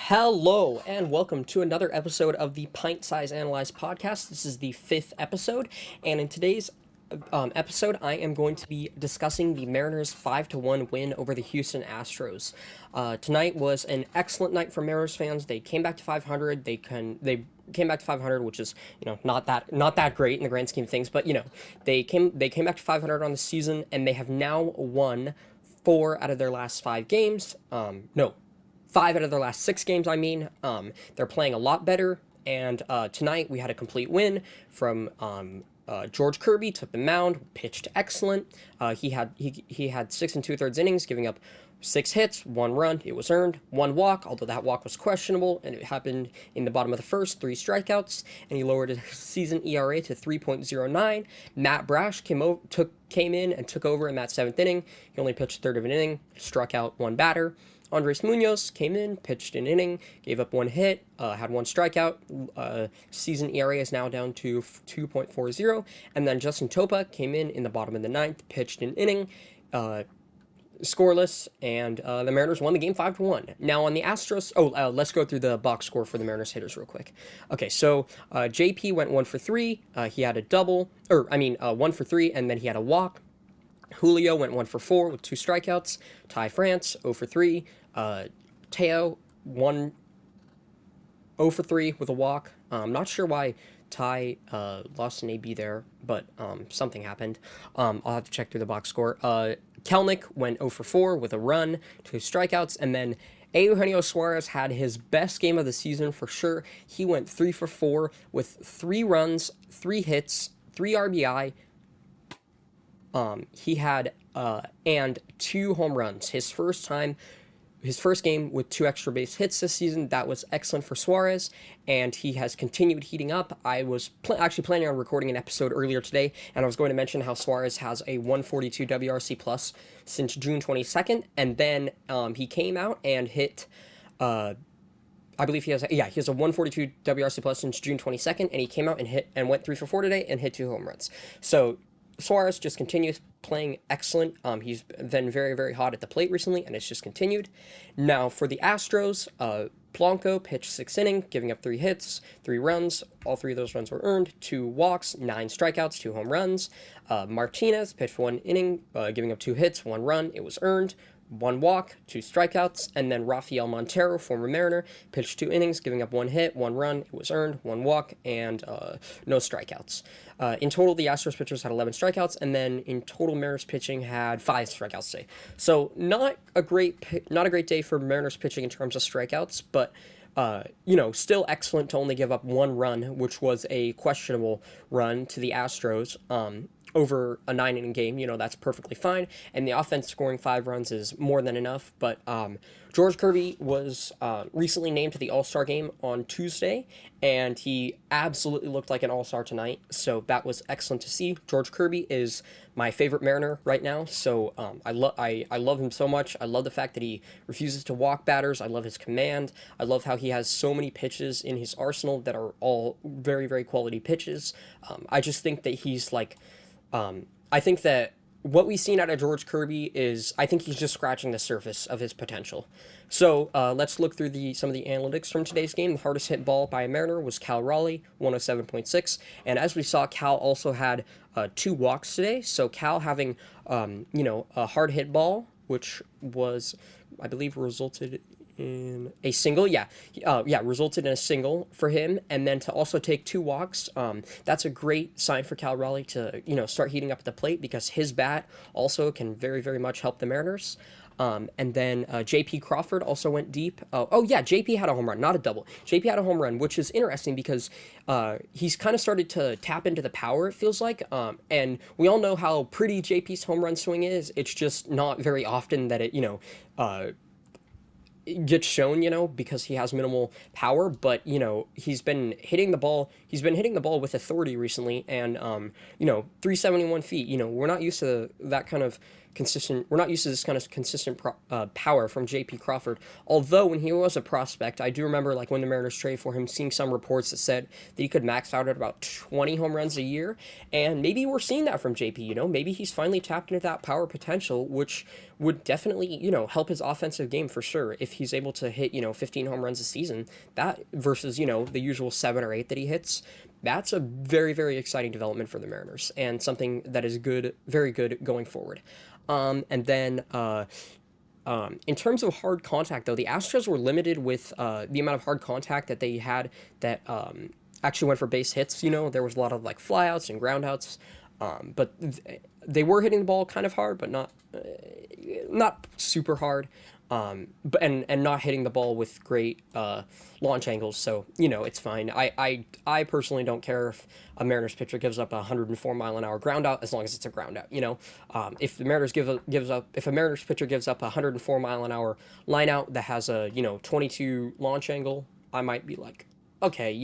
Hello, and welcome to another episode of the PintSizeAnalyze podcast. This is the fifth episode, and in today's episode, I am going to be discussing the Mariners' 5-1 win over the Houston Astros. Tonight was an excellent night for Mariners fans. They came back to 500. They came back to 500, which is not that great in the grand scheme of things, but they came back to 500 on the season, and they have now won 4 out of their last 5 games. No. 5 out of their last 6 games, I mean. They're playing a lot better, and tonight we had a complete win from George Kirby. Took the mound, pitched excellent. He had 6 2/3 innings, giving up 6 hits, 1 run. It was earned, 1 walk, although that walk was questionable, and it happened in the bottom of the first. 3 strikeouts, and he lowered his season ERA to 3.09. Matt Brash came in and took over in that 7th inning. He only pitched a third of an inning, struck out 1 batter. Andres Munoz came in, pitched an inning, gave up 1 hit, had 1 strikeout. Season ERA is now down to 2.40. And then Justin Topa came in the bottom of the 9th, pitched an inning, scoreless, and the Mariners won the game 5-1. Now on the Astros, let's go through the box score for the Mariners hitters real quick. Okay, so JP went 1 for 3. He had a double, 1 for 3, and then he had a walk. Julio went 1 for 4 with 2 strikeouts. Ty France 0 for 3. Teo 0 for 3 with a walk. I'm not sure why Ty lost an AB there, but something happened. I'll have to check through the box score. Kelnick went 0 for 4 with a run, 2 strikeouts, and then Eugenio Suarez had his best game of the season for sure. He went 3 for 4 with 3 runs, 3 hits, 3 RBI. He had and 2 home runs. His first game with 2 extra base hits this season. That was excellent for Suarez, and he has continued heating up. I was actually planning on recording an episode earlier today, and I was going to mention how Suarez has a 142 WRC plus since June 22nd, and then he came out and hit. I believe he has a 142 WRC plus since June 22nd, and he came out and went 3 for 4 today and hit 2 home runs. So Suarez just continues playing excellent. He's been very, very hot at the plate recently, and it's just continued. Now, for the Astros, Blanco pitched 6 innings, giving up 3 hits, 3 runs. All 3 of those runs were earned. 2 walks, 9 strikeouts, 2 home runs. Martinez pitched 1 inning, giving up 2 hits, 1 run. It was earned. 1 walk, 2 strikeouts, and then Rafael Montero, former Mariner, pitched 2 innings, giving up 1 hit, 1 run. It was earned, 1 walk, and no strikeouts. In total, the Astros pitchers had 11 strikeouts, and then in total, Mariners pitching had 5 strikeouts today. So not a great day for Mariners pitching in terms of strikeouts, but still excellent to only give up 1 run, which was a questionable run to the Astros. Over a 9-inning game, that's perfectly fine. And the offense scoring 5 runs is more than enough. But George Kirby was recently named to the All-Star game on Tuesday, and he absolutely looked like an All-Star tonight. So that was excellent to see. George Kirby is my favorite Mariner right now. So I love him so much. I love the fact that he refuses to walk batters. I love his command. I love how he has so many pitches in his arsenal that are all very, very quality pitches. I just think that he's like... I think that what we've seen out of George Kirby I think he's just scratching the surface of his potential. So let's look through some of the analytics from today's game. The hardest hit ball by a Mariner was Cal Raleigh, 107.6. And as we saw, Cal also had 2 walks today. So Cal having, a hard hit ball, which was, I believe, resulted in a single. Resulted in a single for him, and then to also take 2 walks. That's a great sign for Cal Raleigh to start heating up at the plate, because his bat also can very, very much help the Mariners. And then JP Crawford also went deep. JP had a home run, not a double. JP had a home run, which is interesting because he's kind of started to tap into the power, it feels like. And we all know how pretty JP's home run swing is. It's just not very often that it gets shown, because he has minimal power, but he's been hitting the ball with authority recently, and 371 feet, we're not used to that kind of consistent. We're not used to this kind of consistent power from J.P. Crawford. Although when he was a prospect, I do remember like when the Mariners traded for him, seeing some reports that said that he could max out at about 20 home runs a year, and maybe we're seeing that from J.P. Maybe he's finally tapped into that power potential, which would definitely help his offensive game for sure if he's able to hit 15 home runs a season. That versus the usual 7 or 8 that he hits. That's a very, very exciting development for the Mariners and something that is good, very good going forward. And then in terms of hard contact, though, the Astros were limited with the amount of hard contact that they had that actually went for base hits. There was a lot of like flyouts and groundouts, but they were hitting the ball kind of hard, but not super hard. But and not hitting the ball with great launch angles, so it's fine. I personally don't care if a Mariners pitcher gives up a 104-mile-an-hour ground out as long as it's a ground out. If the Mariners if a Mariners pitcher gives up a 104-mile-an-hour line out that has a 22 launch angle, I might be like, okay,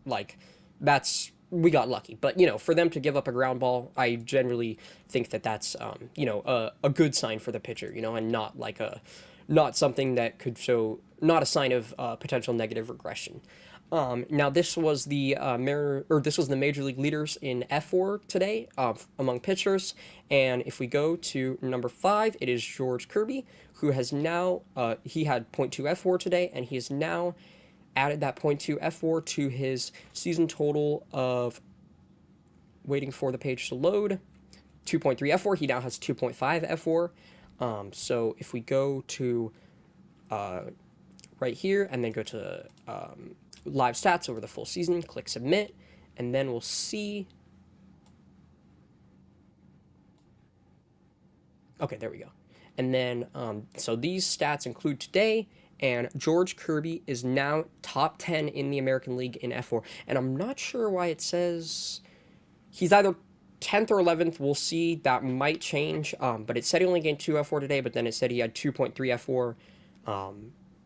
like that's we got lucky. But for them to give up a ground ball, I generally think that that's a good sign for the pitcher, and not like not something that could show, not a sign of potential negative regression. Now this was the this was the major league leaders in F4 today among pitchers, and if we go to number 5, it is George Kirby, who has now he had .2 F4 today, and he has now added that .2 F4 to his season total of, waiting for the page to load, 2.3 F4. He now has 2.5 F4. So if we go to right here and then go to live stats over the full season, click submit, and then we'll see. Okay, there we go. And then so these stats include today, and George Kirby is now top 10 in the American League in F4. And I'm not sure why it says he's either 10th or 11th. We'll see. That might change. But it said he only gained 2 F4 today, but then it said he had 2.3 F4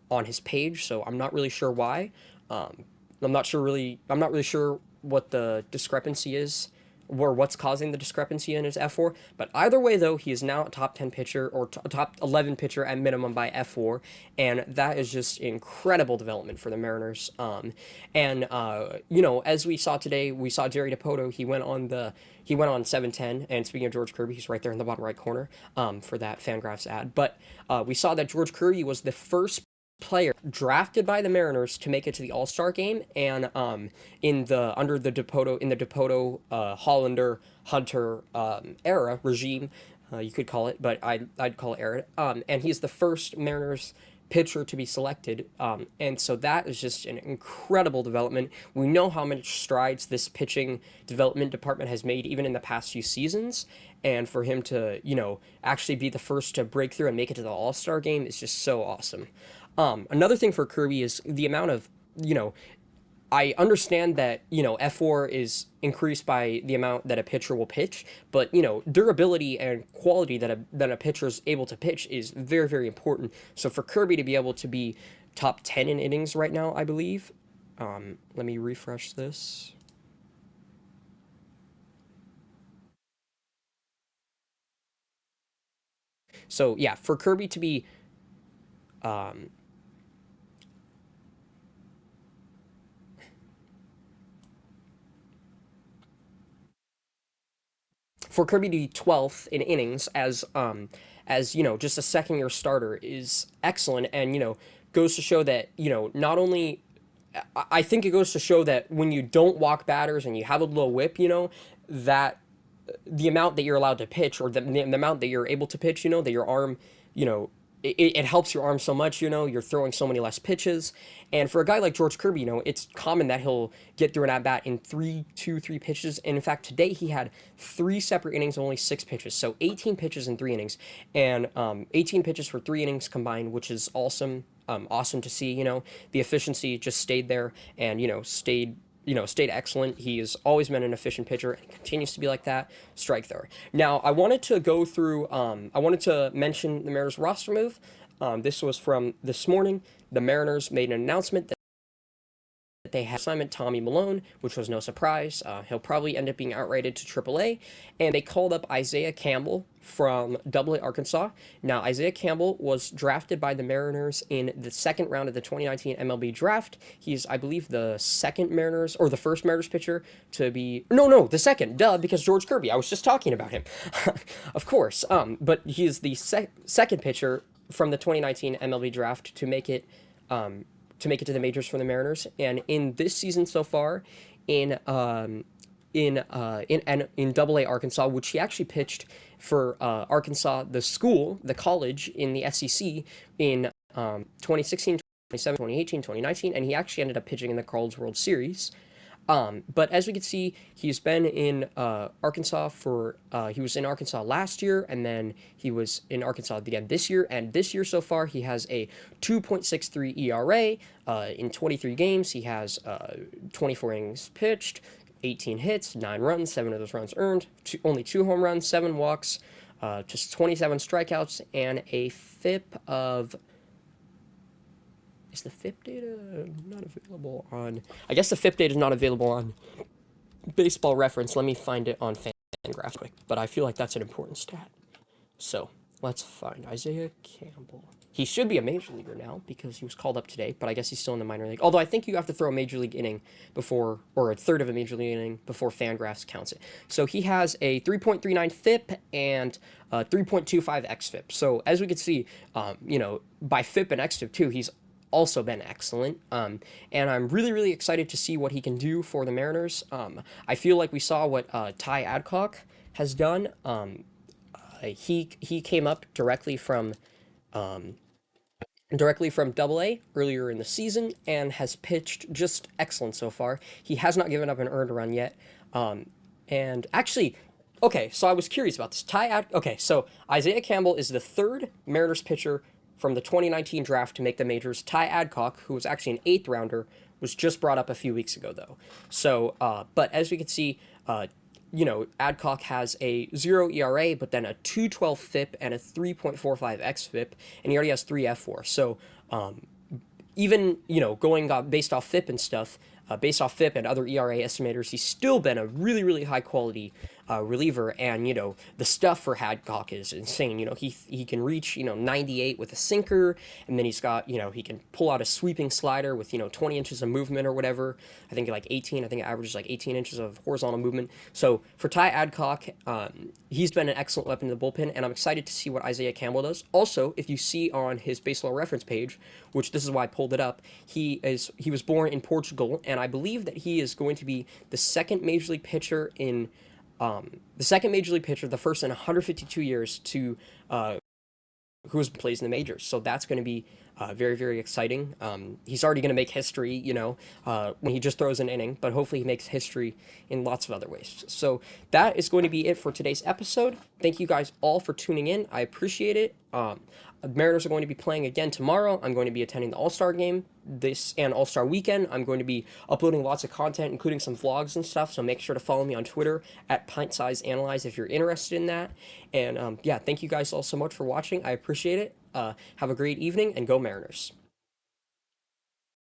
on his page, so I'm not really sure why. I'm not really sure what the discrepancy is, or what's causing the discrepancy in his F4. But either way, though, he is now a top 10 pitcher, or top 11 pitcher at minimum by F4, and that is just incredible development for the Mariners. As we saw today, we saw Jerry Dipoto. He went on 710, and speaking of George Kirby, he's right there in the bottom right corner for that Fangraphs ad. But we saw that George Kirby was the first player drafted by the Mariners to make it to the All-Star game, and in the Dipoto Hollander Hunter era regime, you could call it, but I'd call it era. And he's the first Mariners pitcher to be selected, and so that is just an incredible development. We know how much strides this pitching development department has made even in the past few seasons, and for him to actually be the first to break through and make it to the All-Star game is just so awesome. Another thing for Kirby is the amount of, I understand that, F4 is increased by the amount that a pitcher will pitch, but, durability and quality that a pitcher is able to pitch is very, very important. So for Kirby to be able to be top 10 in innings right now, I believe, let me refresh this. So yeah, for Kirby to be, for Kirby to be 12th in innings as just a second year starter is excellent, and goes to show that not only, I think it goes to show that when you don't walk batters and you have a low whip, that the amount that you're allowed to pitch, or the amount that you're able to pitch, that your arm, it helps your arm so much, you're throwing so many less pitches. And for a guy like George Kirby, it's common that he'll get through an at-bat in 3 pitches. And in fact, today he had 3 separate innings, only 6 pitches. So 18 pitches in 3 innings, and 18 pitches for 3 innings combined, which is awesome. Awesome to see. The efficiency just stayed there, and stayed excellent. He has always been an efficient pitcher and continues to be like that. Strike thrower. Now, I wanted to go through, I wanted to mention the Mariners roster move. This was from this morning. The Mariners made an announcement that they had assignment Tommy Malone, which was no surprise. He'll probably end up being outrighted to AAA. And they called up Isaiah Campbell from AA Arkansas. Now, Isaiah Campbell was drafted by the Mariners in the second round of the 2019 MLB draft. He's, I believe, the second Mariners, or the first Mariners pitcher to be... No, the second. Duh, because George Kirby. I was just talking about him. Of course. But he is the second pitcher from the 2019 MLB draft to make it to the majors for the Mariners. And in this season so far, in AA Arkansas, which he actually pitched for Arkansas, the school, the college in the SEC in 2016, 2017, 2018, 2019, and he actually ended up pitching in the College World Series. But as we can see, he's been in Arkansas he was in Arkansas last year, and then he was in Arkansas again this year. And this year so far, he has a 2.63 ERA. In 23 games, he has 24 innings pitched, 18 hits, 9 runs, 7 of those runs earned, only 2 home runs, 7 walks, just 27 strikeouts, and a FIP of... Is the FIP data not available on... I guess the FIP data is not available on Baseball Reference. Let me find it on Fangraphs quick. But I feel like that's an important stat. So, let's find Isaiah Campbell. He should be a major leaguer now because he was called up today, but I guess he's still in the minor league. Although I think you have to throw a major league inning before, or a third of a major league inning before Fangraphs counts it. So he has a 3.39 FIP and 3.25 xFIP. So as we can see, by FIP and xFIP too, he's also been excellent, and I'm really excited to see what he can do for the Mariners. I feel like we saw what Ty Adcock has done. He came up directly from AA earlier in the season and has pitched just excellent so far. He has not given up an earned run yet, and actually, okay, so I was curious about this. So Isaiah Campbell is the third Mariners pitcher from the 2019 draft to make the majors. Ty Adcock, who was actually an 8th rounder, was just brought up a few weeks ago, though. So, but as we can see, Adcock has a 0 ERA, but then a 2.12 FIP and a 3.45 xFIP, and he already has 3 F4. So, even, going based off FIP and stuff, based off FIP and other ERA estimators, he's still been a really high quality reliever, and the stuff for Hadcock is insane. He can reach 98 with a sinker, and then he's got he can pull out a sweeping slider with 20 inches of movement or whatever. I think like 18. I think it averages like 18 inches of horizontal movement. So for Ty Adcock, he's been an excellent weapon in the bullpen, and I'm excited to see what Isaiah Campbell does. Also, if you see on his Baseball Reference page, which this is why I pulled it up, he was born in Portugal, and I believe that he is going to be the second major league pitcher the first in 152 years to who plays in the majors. So that's going to be very exciting. He's already going to make history, when he just throws an inning, but hopefully he makes history in lots of other ways. So that is going to be it for today's episode. Thank you guys all for tuning in. I appreciate it. Mariners are going to be playing again tomorrow. I'm going to be attending the All-Star game and All-Star weekend. I'm going to be uploading lots of content, including some vlogs and stuff, so make sure to follow me on Twitter at PintSizeAnalyze if you're interested in that. And yeah, thank you guys all so much for watching. I appreciate it. Have a great evening, and go Mariners.